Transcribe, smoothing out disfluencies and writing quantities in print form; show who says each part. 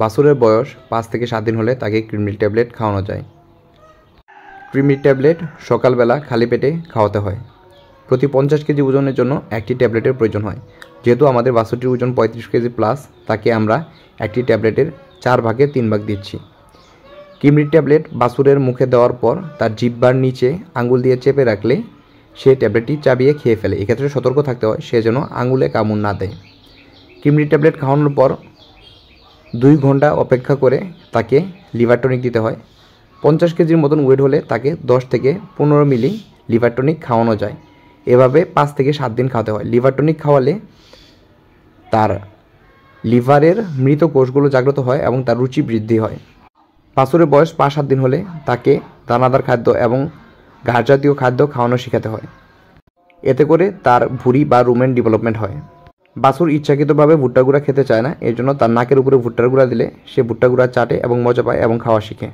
Speaker 1: বাছুরের বয়স 5 থেকে 7 দিন হলে তাকে কৃমির ট্যাবলেট খাওয়ানো যায়। কৃমির ট্যাবলেট সকালবেলা খালি পেটে খাওয়াতে হয়। প্রতি 50 কেজি ওজনের জন্য একটি ট্যাবলেটের প্রয়োজন হয়। যেহেতু আমাদের বাছুরটির ওজন 35 কেজি প্লাস, তাকে আমরা একটি ট্যাবলেটের 4 ভাগে 3 ভাগ দিচ্ছি। কৃমির ট্যাবলেট বাছুরের মুখে দেওয়ার পর তার জিহ্বার নিচে আঙুল দিয়ে চেপে রাখলে সে ট্যাবলেটটি চাবিয়ে খেয়ে ফেলে। এক্ষেত্রে সতর্ক থাকতে হয় সে যেন আঙুলে কামড় না দেয়। কৃমির ট্যাবলেট খাওয়ানোর পর 2 ঘন্টা অপেক্ষা করে তাকে লিভার টনিক দিতে হয়। 50 কেজির মতন ওয়েট হলে তাকে 10 থেকে 15 মিলি লিভার টনিক খাওয়ানো যায়। এভাবে 5 থেকে 7 দিন খাওয়াতে হয়। লিভার টনিক খাওয়ালে তার লিভারের মৃত কোষগুলো জাগ্রত হয় এবং তার রুচি বৃদ্ধি হয়। বাছুরের বয়স 5-7 দিন হলে তাকে দানাদার খাদ্য এবং ঘাস জাতীয় খাদ্য খাওয়ানো শেখাতে হয়। এতে করে তার ভুঁড়ি বা রুমেন ডেভেলপমেন্ট হয়। বাছুর ইচ্ছাকৃতভাবে ভুট্টা গুঁড়া খেতে চায় না, এর জন্য তার নাকের উপরে ভুট্টার গুঁড়া দিলে সে ভুট্টা গুঁড়া চাটে এবং মজা পায় এবং খাওয়া শিখে।